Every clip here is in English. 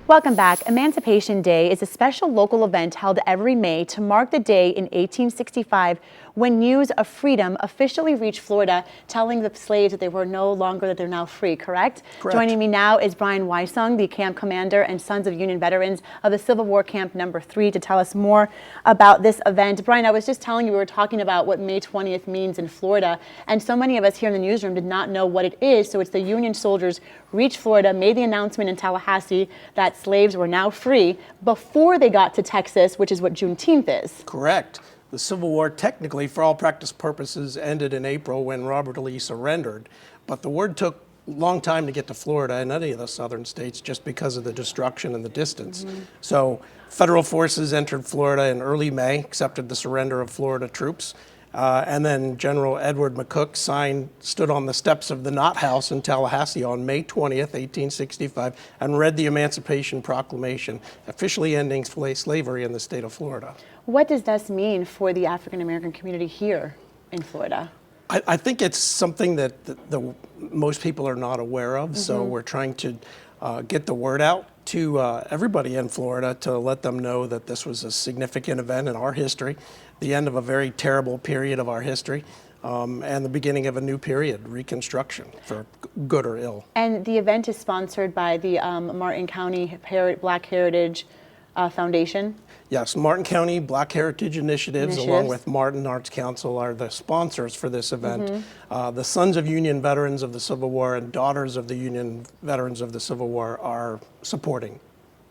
Welcome back. Emancipation Day is a special local event held every May to mark the day in 1865 when news of freedom officially reached Florida, telling the slaves that they were no longer, that they're now free, correct? Correct. Joining me now is Brian Wysong, the camp commander and Sons of Union veterans of the Civil War Camp Number 3, to tell us more about this event. Brian, I was just telling you, we were talking about what May 20th means in Florida, and so many of us here in the newsroom did not know what it is. So it's the Union soldiers reached Florida, made the announcement in Tallahassee that slaves were now free before they got to Texas, which is what Juneteenth is. Correct. The Civil War technically, for all practice purposes, ended in April when Robert E. Lee surrendered. But the word took a long time to get to Florida and any of the southern states just because of the destruction and the distance. So federal forces entered Florida in early May, accepted the surrender of Florida troops. And then General Edward McCook stood on the steps of the Knott House in Tallahassee on May 20th, 1865, and read the Emancipation Proclamation, officially ending slavery in the state of Florida. What does this mean for the African American community here in Florida? I think it's something that most people are not aware of, so we're trying to get the word out to everybody in Florida to let them know that this was a significant event in our history, the end of a very terrible period of our history, and the beginning of a new period, Reconstruction, for good or ill. And the event is sponsored by the Martin County Black Heritage Foundation? Yes, Martin County Black Heritage Initiatives, along with Martin Arts Council, are the sponsors for this event. The Sons of Union Veterans of the Civil War and Daughters of the Union Veterans of the Civil War are supporting.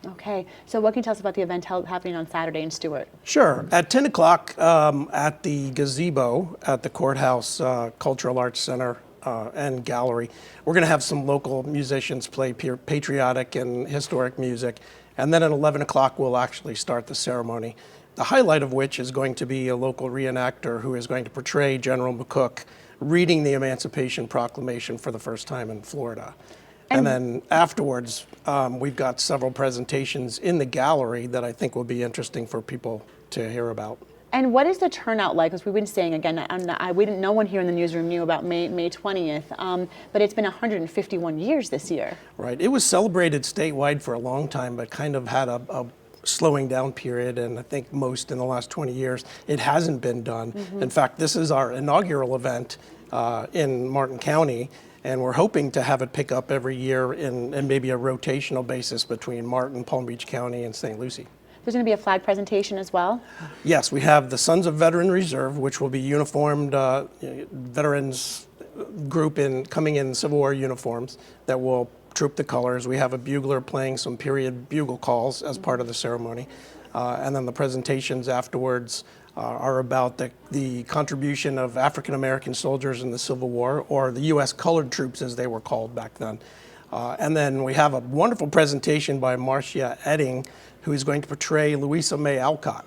Okay, so what can you tell us about the event happening on Saturday in Stewart? Sure. At 10 o'clock at the gazebo at the Courthouse Cultural Arts Center and Gallery, we're going to have some local musicians play patriotic and historic music. And then at 11 o'clock, we'll actually start the ceremony, the highlight of which is going to be a local reenactor who is going to portray General McCook reading the Emancipation Proclamation for the first time in Florida. And then afterwards, we've got several presentations in the gallery that I think will be interesting for people to hear about. And what is the turnout like? Because we've been saying, again, no one here in the newsroom knew about May 20th, but it's been 151 years this year. Right. It was celebrated statewide for a long time, but kind of had a slowing down period, and I think most in the last 20 years, it hasn't been done. In fact, this is our inaugural event in Martin County, and we're hoping to have it pick up every year in maybe a rotational basis between Martin, Palm Beach County, and St. Lucie. There's going to be a flag presentation as well? Yes, we have the Sons of Veteran Reserve, which will be uniformed veterans group coming in Civil War uniforms that will troop the colors. We have a bugler playing some period bugle calls as part of the ceremony. And then the presentations afterwards are about the contribution of African American soldiers in the Civil War, or the U.S. colored troops as they were called back then. And then we have a wonderful presentation by Marcia Edding, who is going to portray Louisa May Alcott,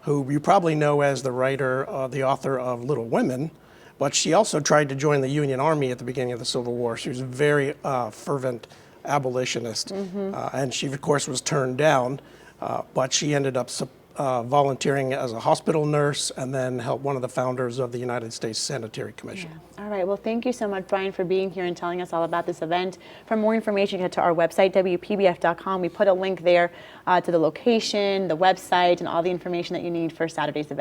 who you probably know as the writer, the author of Little Women, but she also tried to join the Union Army at the beginning of the Civil War. She was a very fervent abolitionist, and she, of course, was turned down, but she ended up volunteering as a hospital nurse and then helped one of the founders of the United States Sanitary Commission. Yeah. All right, well, thank you so much, Brian, for being here and telling us all about this event. For more information, head to our website, WPBF.com. We put a link there to the location, the website, and all the information that you need for Saturday's event.